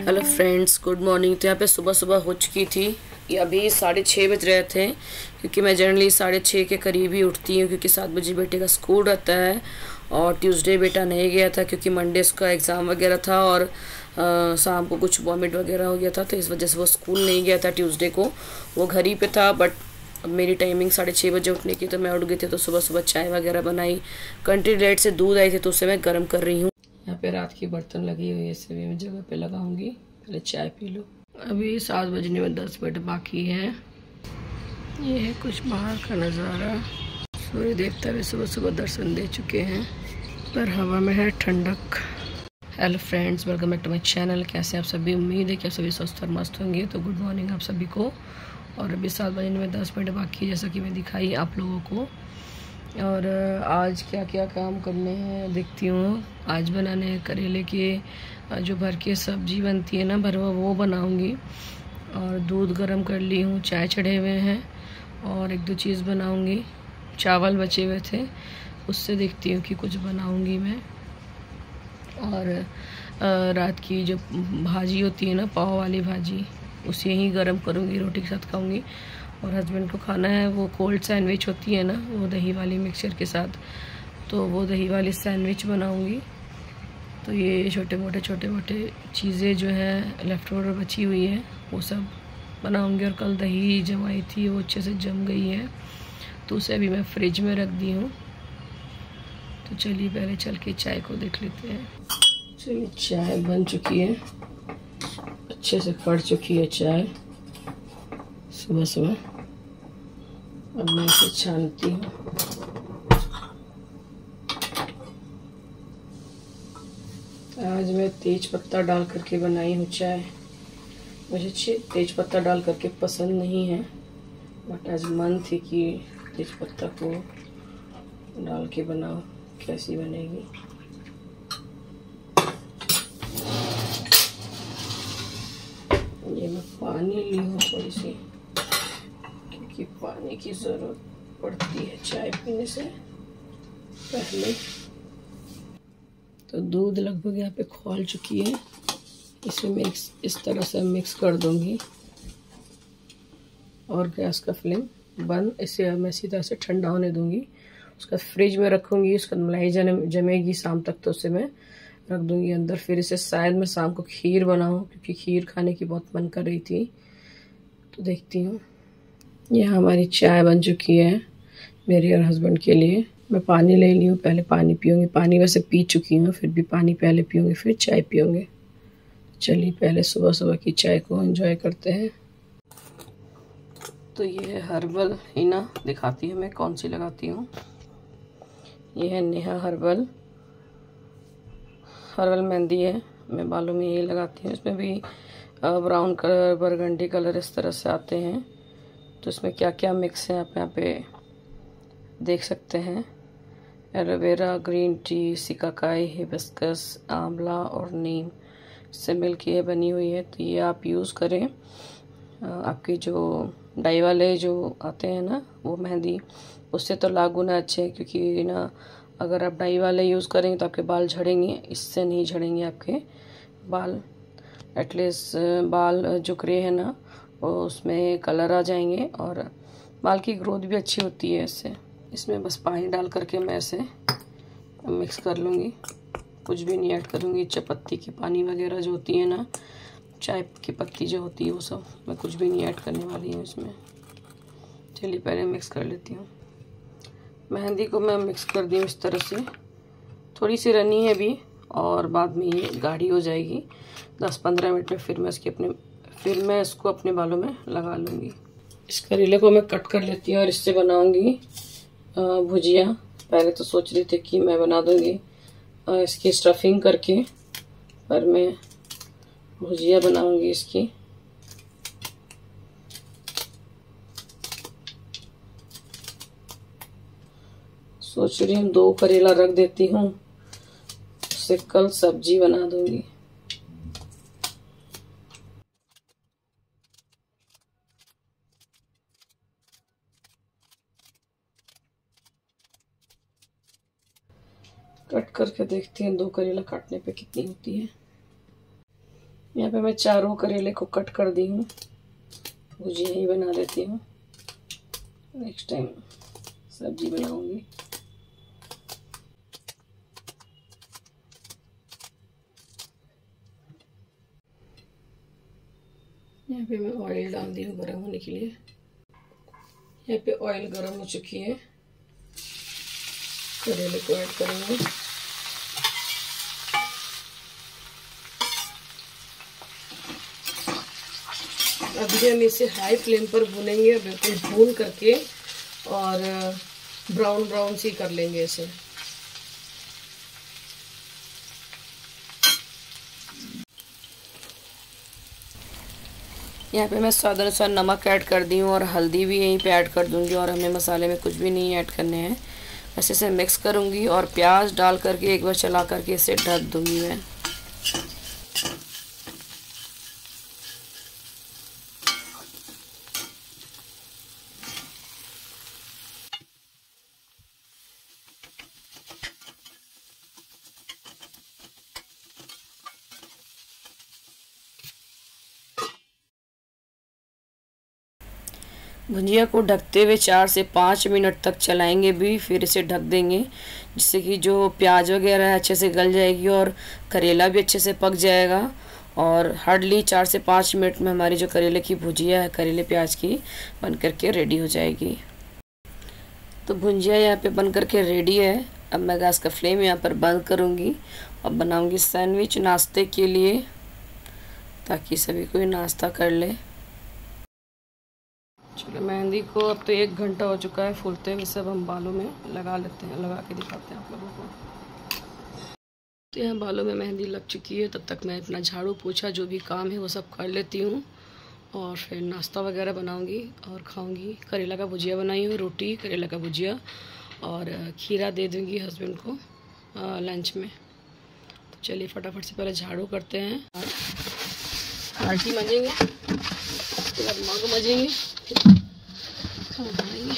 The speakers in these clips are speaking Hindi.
Hello friends, good morning. तो यहाँ पे सुबह सुबह हो चुकी थी। ये अभी 6:30 बज रहे थे, क्योंकि मैं जनरली 6:30 के करीब ही उठती हूँ, क्योंकि 7 बजे बेटे का स्कूल रहता है। और ट्यूसडे बेटा नहीं गया था, क्योंकि मंडे उसका एग्ज़ाम वगैरह था और शाम को कुछ वॉमिट वगैरह हो गया था, तो इस वजह से वो स्कूल नहीं गया था ट्यूसडे को। वो घर ही पे था। बट अब मेरी टाइमिंग 6:30 बजे उठने की, तो मैं उठ गई थी। तो सुबह सुबह चाय वगैरह बनाई। कंट्री लाइट से दूध आई थी, तो उसे मैं गर्म कर रही हूँ। यहाँ पे रात की बर्तन लगी हुई है, इसे भी मैं जगह पे लगाऊंगी। पहले चाय पी लो। अभी 7 बजने में 10 मिनट बाकी है। ये है कुछ बाहर का नज़ारा। सूर्य देवता भी सुबह सुबह दर्शन दे चुके हैं, पर हवा में है ठंडक। Hello friends, welcome back to my channel. कैसे आप सभी? उम्मीद है कि आप सभी स्वस्थ और मस्त होंगे। तो गुड मॉर्निंग आप सभी को। और अभी 7 बजने में 10 मिनट बाकी है, जैसा कि मैं दिखाई आप लोगों को। और आज क्या क्या काम करने हैं देखती हूँ। आज बनाने हैं करेले के जो भर के सब्जी बनती है ना, भरवा, वो बनाऊँगी। और दूध गर्म कर ली हूँ, चाय चढ़े हुए हैं, और एक दो चीज़ बनाऊँगी। चावल बचे हुए थे, उससे देखती हूँ कि कुछ बनाऊँगी मैं। और रात की जो भाजी होती है ना, पाव वाली भाजी, उसे ही गर्म करूँगी, रोटी के साथ खाऊँगी। और हस्बैंड को खाना है वो कोल्ड सैंडविच होती है ना, वो दही वाली मिक्सचर के साथ, तो वो दही वाली सैंडविच बनाऊंगी। तो ये छोटे मोटे चीज़ें जो हैं लेफ़्ट ओवर बची हुई है, वो सब बनाऊंगी। और कल दही जमाई थी, वो अच्छे से जम गई है, तो उसे अभी मैं फ्रिज में रख दी हूँ। तो चलिए पहले चल के चाय को देख लेते हैं। चलिए, चाय बन चुकी है, अच्छे से पड़ चुकी है चाय सुबह सुबह। अब मैं इसे छानती हूँ। आज मैं तेज पत्ता डाल करके बनाई हूँ चाय। मुझे तेज पत्ता डाल करके पसंद नहीं है, बट आज मन थी कि तेज पत्ता को डाल के बनाओ, कैसी बनेगी। ये मैं पानी ली हूँ थोड़ी सी, क्योंकि पानी की ज़रूरत पड़ती है चाय पीने से पहले। तो दूध लगभग यहाँ पे खौल चुकी है, इसे मैं इस तरह से मिक्स कर दूंगी। और गैस का फ्लेम बंद। इसे मैं इसी तरह से ठंडा होने दूंगी। उसका फ्रिज में रखूंगी, उसका मलाई जमेगी शाम तक, तो उसे मैं रख दूंगी अंदर। फिर इसे शायद मैं शाम को खीर बनाऊं, क्योंकि खीर खाने की बहुत मन कर रही थी। तो देखती हूँ। यहाँ हमारी चाय बन चुकी है मेरे और हस्बैंड के लिए। मैं पानी ले ली हूँ, पहले पानी पीऊँगी। पानी वैसे पी चुकी हूँ, फिर भी पानी पहले पीऊँगी, फिर चाय पीऊँगी। चलिए पहले सुबह सुबह की चाय को एंजॉय करते हैं। तो ये है हर्बल हिना, दिखाती हूँ मैं कौन सी लगाती हूँ। ये है नेहा हर्बल मेहंदी है, मैं बालों में यही लगाती हूँ। इसमें भी ब्राउन कलर, बरगंडी कलर इस तरह से आते हैं। तो इसमें क्या क्या मिक्स है आप यहाँ पे देख सकते हैं। Aloe vera, green tea, shikakai, hibiscus, आंवला और नीम से मिलकर ये बनी हुई है। तो ये आप यूज़ करें। आपके जो डाई वाले जो आते हैं ना, वो मेहंदी, उससे तो लागू ना अच्छे, क्योंकि ना अगर आप डाई वाले यूज़ करेंगे तो आपके बाल झड़ेंगे। इससे नहीं झड़ेंगे आपके बाल। एटलीस्ट बाल जो ग्रे है ना, वो उसमें कलर आ जाएंगे, और बाल की ग्रोथ भी अच्छी होती है इससे। इसमें बस पानी डाल करके मैं इसे मिक्स कर लूँगी, कुछ भी नहीं ऐड करूँगी। चपत्ती की पानी वगैरह जो होती है ना, चाय की पत्ती जो होती है, वो सब मैं कुछ भी नहीं ऐड करने वाली हूँ इसमें। चलिए पहले मिक्स कर लेती हूँ। मेहंदी को मैं मिक्स कर दी हूँ इस तरह से। थोड़ी सी रनी है अभी, और बाद में ये गाढ़ी हो जाएगी। 10-15 मिनट में फिर मैं इसको अपने बालों में लगा लूँगी। इस करेले को मैं कट कर लेती हूँ और इससे बनाऊँगी भुजिया। पहले तो सोच रही थी कि मैं बना दूँगी इसकी स्टफिंग करके, पर मैं भुजिया बनाऊँगी इसकी। सोच रही हूँ 2 करेला रख देती हूँ, उससे कल सब्जी बना दूँगी। कट करके देखते हैं 2 करेला काटने पे कितनी होती है। यहाँ पे मैं चारों करेले को कट कर दी हूँ, भुजिया ही बना देती हूँ, नेक्स्ट टाइम सब्जी बनाऊंगी। यहाँ पे मैं ऑयल डाल दी हूँ गर्म होने के लिए। यहाँ पे ऑयल गर्म हो चुकी है, करेले को ऐड करेंगे। अभी हम इसे हाई फ्लेम पर भूनेंगे, बिल्कुल भून करके, और ब्राउन ब्राउन सी कर लेंगे इसे। यहाँ पे मैं स्वाद अनुसार नमक ऐड कर दी हूँ और हल्दी भी यहीं पे ऐड कर दूँगी, और हमें मसाले में कुछ भी नहीं ऐड करने हैं। बस इसे मिक्स करूँगी और प्याज डाल करके एक बार चला करके इसे ढक दूँगी मैं। भुजिया को ढकते हुए 4 से 5 मिनट तक चलाएंगे भी, फिर इसे ढक देंगे, जिससे कि जो प्याज वगैरह है अच्छे से गल जाएगी और करेला भी अच्छे से पक जाएगा। और हार्डली 4 से 5 मिनट में हमारी जो करेले की भुजिया है, करेले प्याज की, बन करके रेडी हो जाएगी। तो भुजिया यहाँ पे बन करके रेडी है। अब मैं गैस का फ्लेम यहाँ पर बंद करूँगी और बनाऊँगी सैंडविच नाश्ते के लिए, ताकि सभी कोई नाश्ता कर ले। चलो, मेहंदी को अब तो 1 घंटा हो चुका है फूलते हुए, सब हम बालों में लगा लेते हैं, लगा के दिखाते हैं आप लोगों को। तो यहाँ बालों में मेहंदी लग चुकी है, तब तक मैं अपना झाड़ू पोछा जो भी काम है वो सब कर लेती हूँ, और फिर नाश्ता वगैरह बनाऊँगी और खाऊँगी। करेला का भुजिया बनाई हूँ, रोटी, करेला का भुजिया, और खीरा दे दूँगी हस्बैंड को लंच में। तो चलिए फटाफट से पहले झाड़ू करते हैं, बाल्टी मजेंगे, उसके बाद मग मजेंगे, खाना बनाएंगे।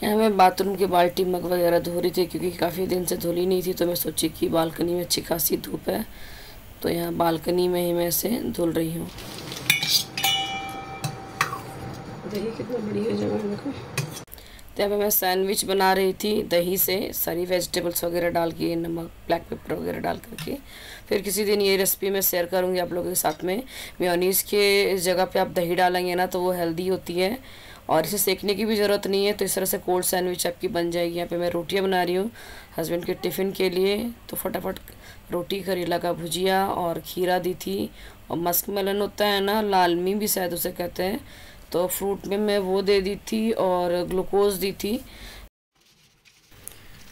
यहाँ मैं बाथरूम की बाल्टी मग वगैरह धो रही थी, क्योंकि काफ़ी दिन से धुली नहीं थी, तो मैं सोची कि बालकनी में अच्छी खासी धूप है, तो यहाँ बालकनी में ही मैं इसे धुल रही हूँ। दही कितना बढ़िया जमा है देखो। तो यहाँ मैं सैंडविच बना रही थी दही से, सारी वेजिटेबल्स वगैरह डाल के, नमक, ब्लैक पेपर वगैरह डाल करके। फिर किसी दिन ये रेसिपी मैं शेयर करूँगी आप लोगों के साथ में। मेयोनीज़ के जगह पे आप दही डालेंगे ना, तो वो हेल्दी होती है, और इसे सेकने की भी ज़रूरत नहीं है। तो इस तरह से कोल्ड सैंडविच आपकी बन जाएगी। यहाँ पे मैं रोटियाँ बना रही हूँ हस्बैंड के टिफ़िन के लिए, तो फटाफट रोटी, करेला का भुजिया और खीरा दी थी, और मस्क मेलन होता है ना, लालमी भी शायद उसे कहते हैं, तो फ्रूट में मैं वो दे दी थी, और ग्लूकोज दी थी।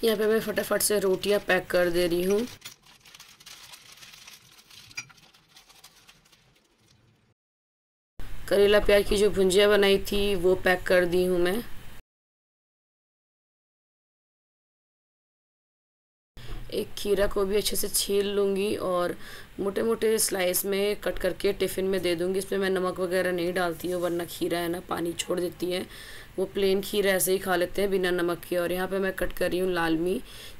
यहाँ पे मैं फटाफट से रोटियाँ पैक कर दे रही हूँ। करेला प्याज की जो भुजिया बनाई थी वो पैक कर दी हूँ मैं। एक खीरा को भी अच्छे से छील लूँगी और मोटे मोटे स्लाइस में कट करके टिफ़िन में दे दूँगी। इसमें मैं नमक वगैरह नहीं डालती हूँ, वरना खीरा है ना पानी छोड़ देती है, वो प्लेन खीरा ऐसे ही खा लेते हैं बिना नमक के। और यहाँ पे मैं कट कर रही हूँ लालमी,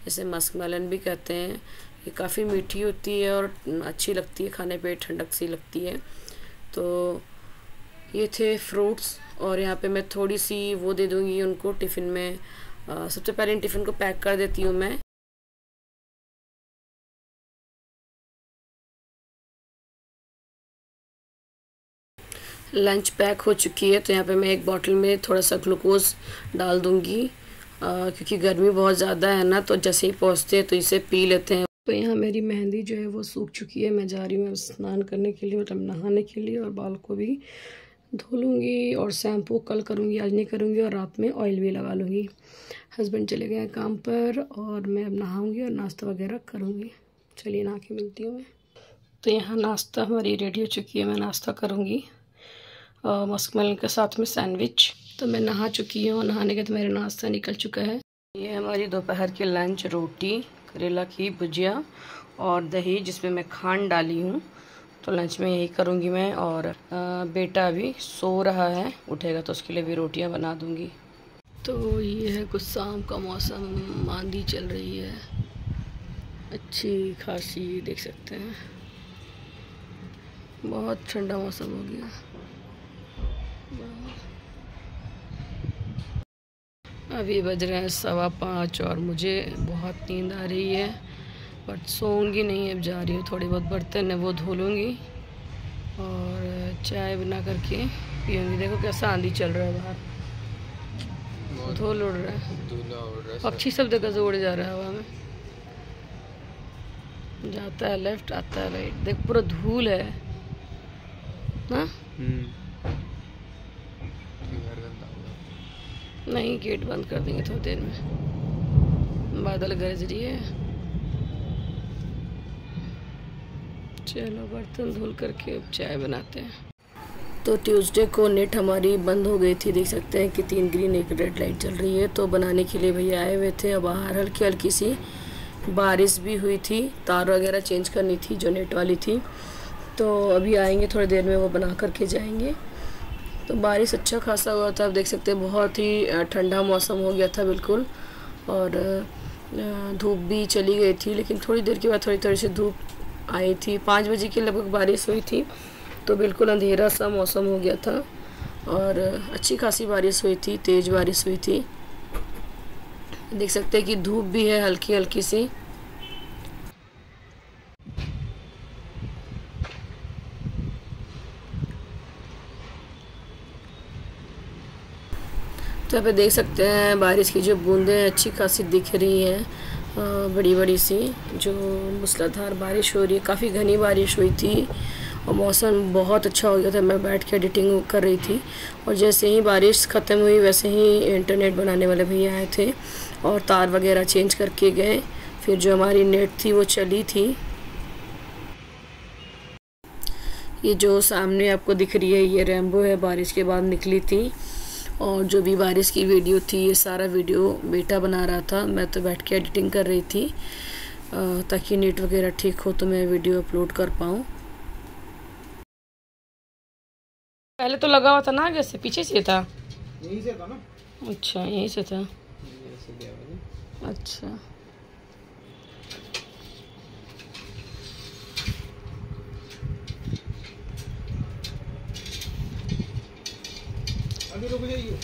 जैसे मस्क मेलन भी कहते हैं। ये काफ़ी मीठी होती है और अच्छी लगती है खाने पे, ठंडक सी लगती है। तो ये थे फ्रूट्स, और यहाँ पे मैं थोड़ी सी वो दे दूँगी उनको टिफ़िन में। सबसे पहले इन टिफ़िन को पैक कर देती हूँ मैं। लंच पैक हो चुकी है, तो यहाँ पे मैं एक बॉटल में थोड़ा सा ग्लूकोज डाल दूँगी, क्योंकि गर्मी बहुत ज़्यादा है ना, तो जैसे ही पहुँचते हैं तो इसे पी लेते हैं। तो यहाँ मेरी मेहंदी जो है वो सूख चुकी है। मैं जा रही हूँ स्नान करने के लिए, मतलब नहाने के लिए, और बाल को भी धो लूँगी, और शैम्पू कल करूँगी, आज नहीं करूँगी, और रात में ऑयल भी लगा लूँगी। हस्बैंड चले गए हैं काम पर, और मैं अब नहाऊँगी और नाश्ता वगैरह करूँगी। चलिए नहा के मिलती हूँ मैं। तो यहाँ नाश्ता हमारी रेडी हो चुकी है, मैं नाश्ता करूँगी मस्क मेलन के साथ में सैंडविच। तो मैं नहा चुकी हूँ, नहाने के तो मेरा नाश्ता निकल चुका है। ये हमारी दोपहर की लंच, रोटी, करेला की भुजिया और दही, जिसमें मैं खांड डाली हूँ। तो लंच में यही करूँगी मैं। और बेटा अभी सो रहा है, उठेगा तो उसके लिए भी रोटियां बना दूँगी। तो ये है कुछ शाम का मौसम, आंधी चल रही है अच्छी खासी, देख सकते हैं बहुत ठंडा मौसम हो गया। अभी बज रहे हैं 5:15 और मुझे बहुत नींद आ रही है, बट सोऊंगी नहीं। अब जा रही हूँ, थोड़ी बहुत बर्तन है वो धो लूँगी और चाय बना करके पीऊँगी। देखो कैसा आंधी चल रहा है बाहर, धूल उड़ रहा है, पक्षी सब देखो से उड़ जा रहा है हवा में, जाता है लेफ्ट आता है राइट। देख पूरा धूल है ना। नहीं, गेट बंद कर देंगे थोड़ी देर में, बादल गरज रही है। चलो बर्तन धुल करके चाय बनाते हैं। तो ट्यूसडे को नेट हमारी बंद हो गई थी, देख सकते हैं कि 3 ग्रीन 1 रेड लाइट चल रही है। तो बनाने के लिए भैया आए हुए थे। और बाहर हल्की हल्की सी बारिश भी हुई थी, तार वगैरह चेंज करनी थी जो नेट वाली थी। तो अभी आएंगे थोड़ी देर में, वो बना करके जाएंगे। तो बारिश अच्छा खासा हुआ था, आप देख सकते हैं बहुत ही ठंडा मौसम हो गया था बिल्कुल। और धूप भी चली गई थी, लेकिन थोड़ी देर के बाद थोड़ी थोड़ी सी धूप आई थी। 5 बजे के लगभग बारिश हुई थी, तो बिल्कुल अंधेरा सा मौसम हो गया था और अच्छी खासी बारिश हुई थी, तेज़ बारिश हुई थी। देख सकते हैं कि धूप भी है हल्की हल्की सी। तो यहाँ पे देख सकते हैं बारिश की जो बूंदें अच्छी खासी दिख रही हैं, बड़ी बड़ी सी, जो मूसलाधार बारिश हो रही है। काफ़ी घनी बारिश हुई थी और मौसम बहुत अच्छा हो गया था। मैं बैठ के एडिटिंग कर रही थी और जैसे ही बारिश ख़त्म हुई वैसे ही इंटरनेट बनाने वाले भैया आए थे और तार वगैरह चेंज करके गए। फिर जो हमारी नेट थी वो चली थी। ये जो सामने आपको दिख रही है ये रेम्बो है, बारिश के बाद निकली थी। और जो भी बारिश की वीडियो थी ये सारा वीडियो बेटा बना रहा था, मैं तो बैठ के एडिटिंग कर रही थी ताकि नेट वगैरह ठीक हो तो मैं वीडियो अपलोड कर पाऊँ। पहले तो लगा हुआ था ना, आगे से पीछे से था? यहीं से था ना। अच्छा यहीं से था, अच्छा। अभी रुक जाइए।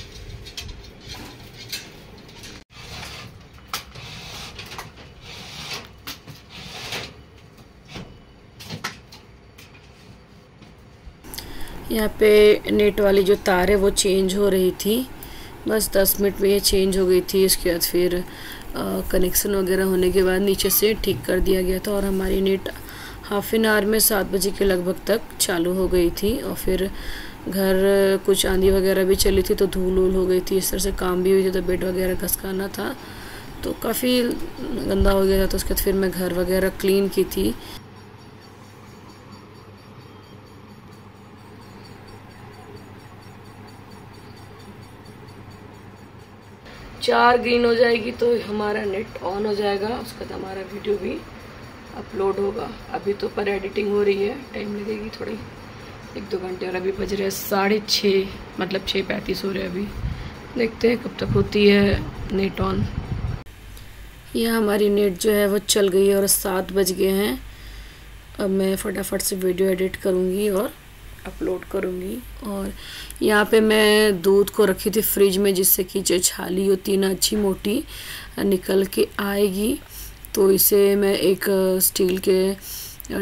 यहाँ पे नेट वाली जो तार है वो चेंज हो रही थी, बस 10 मिनट में ये चेंज हो गई थी। इसके बाद फिर कनेक्शन वगैरह होने के बाद नीचे से ठीक कर दिया गया था और हमारी नेट हाफ एन आवर में 7 बजे के लगभग तक चालू हो गई थी। और फिर घर कुछ आंधी वगैरह भी चली थी तो धूल वूल हो गई थी, इस तरह से काम भी हुई थी, तो बेड वगैरह घसकाना था तो काफ़ी गंदा हो गया था। तो उसके बाद फिर मैं घर वगैरह क्लीन की थी। चार ग्रीन हो जाएगी तो हमारा नेट ऑन हो जाएगा, उसके बाद हमारा वीडियो भी अपलोड होगा। अभी तो पर एडिटिंग हो रही है, टाइम लगेगी थोड़ी, 1-2 घंटे। और अभी बज रहे हैं 6:30, मतलब 6:35 हो रहे हैं अभी। देखते हैं कब तक होती है नेट ऑन। यह हमारी नेट जो है वो चल गई है और 7 बज गए हैं। अब मैं फटाफट से वीडियो एडिट करूँगी और अपलोड करूँगी। और यहाँ पे मैं दूध को रखी थी फ्रिज में, जिससे कि जो छाली होती है ना अच्छी मोटी निकल के आएगी। तो इसे मैं एक स्टील के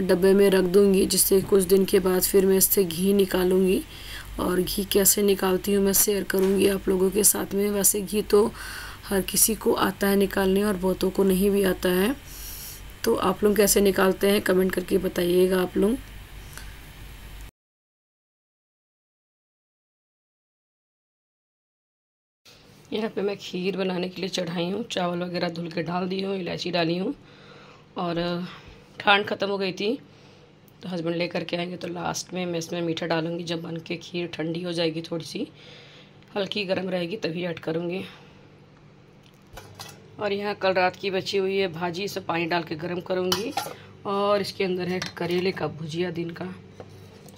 डब्बे में रख दूँगी, जिससे कुछ दिन के बाद फिर मैं इससे घी निकालूँगी। और घी कैसे निकालती हूँ मैं शेयर करूँगी आप लोगों के साथ में। वैसे घी तो हर किसी को आता है निकालने और बहुतों को नहीं भी आता है। तो आप लोग कैसे निकालते हैं कमेंट करके बताइएगा आप लोग। यहाँ पे मैं खीर बनाने के लिए चढ़ाई हूँ, चावल वगैरह धुल के डाल दी हूँ, इलायची डाली हूँ। और खांड ख़त्म हो गई थी तो हस्बैंड लेकर के आएंगे, तो लास्ट में मैं इसमें मीठा डालूँगी। जब बन के खीर ठंडी हो जाएगी, थोड़ी सी हल्की गर्म रहेगी, तभी ऐड करूँगी। और यहाँ कल रात की बची हुई है भाजी, सब पानी डाल के गर्म करूँगी और इसके अंदर है करेले का भुजिया दिन का,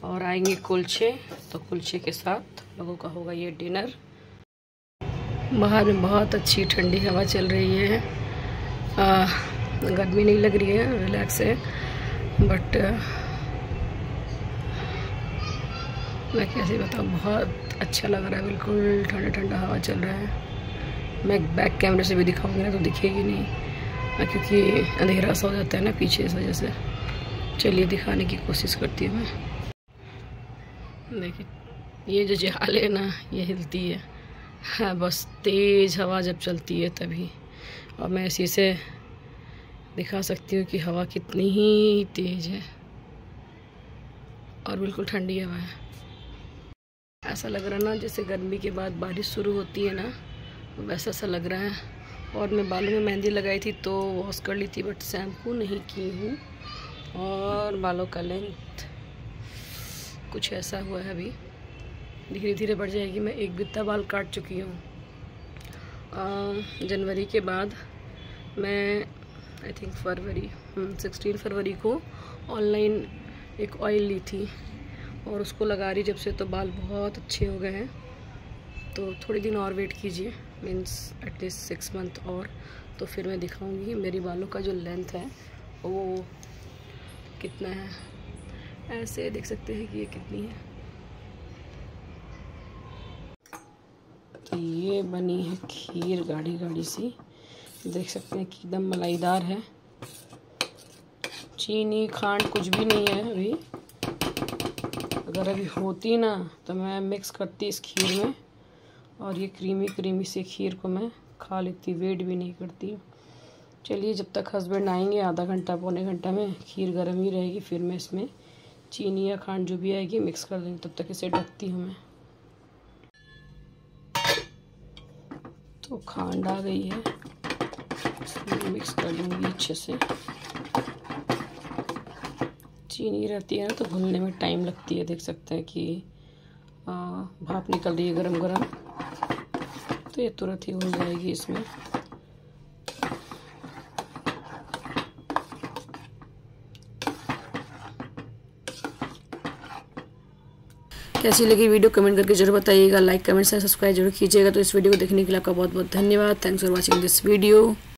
और आएंगे कुलचे, तो कुलचे के साथ लोगों का होगा ये डिनर। बाहर में बहुत अच्छी ठंडी हवा चल रही है, गर्मी नहीं लग रही है, रिलैक्स है। बट मैं कैसे बताऊँ, बहुत अच्छा लग रहा है, बिल्कुल ठंडा ठंडा हवा चल रहा है। मैं बैक कैमरे से भी दिखाऊंगी ना तो दिखेगी नहीं, क्योंकि अंधेरा सा हो जाता है ना पीछे, इस वजह से। चलिए दिखाने की कोशिश करती हूँ मैं। देखिए ये जो जाल है ना, ये हिलती है, हाँ, बस तेज़ हवा जब चलती है तभी। और मैं इसी से दिखा सकती हूँ कि हवा कितनी ही तेज़ है और बिल्कुल ठंडी हवा है। ऐसा लग रहा है ना जैसे गर्मी के बाद बारिश शुरू होती है ना, वैसा सा लग रहा है। और मैं बालों में मेहंदी लगाई थी तो वॉश कर ली थी, बट शैम्पू नहीं की हूँ। और बालों का लेंथ कुछ ऐसा हुआ है, अभी धीरे धीरे बढ़ जाएगी। मैं एक बित्ता बाल काट चुकी हूँ। जनवरी के बाद मैं आई थिंक 16 फरवरी को ऑनलाइन एक ऑयल ली थी और उसको लगा रही जब से, तो बाल बहुत अच्छे हो गए हैं। तो थोड़ी दिन और वेट कीजिए, मीन्स एटलीस्ट 6 मंथ और, तो फिर मैं दिखाऊंगी मेरी बालों का जो लेंथ है वो कितना है। ऐसे देख सकते हैं कि ये कितनी है। तो ये बनी है खीर गाढ़ी गाढ़ी सी, देख सकते हैं कि एकदम मलाईदार है। चीनी खांड कुछ भी नहीं है अभी। अगर अभी होती ना तो मैं मिक्स करती इस खीर में, और ये क्रीमी क्रीमी सी खीर को मैं खा लेती, वेट भी नहीं करती। चलिए जब तक हस्बैंड आएंगे आधा घंटा पौने घंटा में खीर गर्म ही रहेगी, फिर मैं इसमें चीनी या खांड जो भी आएगी मिक्स कर देंगे। तब तक इसे ढकती हूँ मैं। तो खांड आ गई है, इसमें मिक्स कर दूँगी अच्छे से। चीनी रहती है ना तो घुलने में टाइम लगती है, देख सकते हैं कि भाप निकल रही है गरम गरम, तो ये तुरंत ही घुल जाएगी इसमें। कैसी लगी वीडियो कमेंट करके जरूर बताइएगा। लाइक कमेंट से सब्सक्राइब जरूर कीजिएगा। तो इस वीडियो को देखने के लिए आपका बहुत बहुत धन्यवाद। Thanks for watching this video.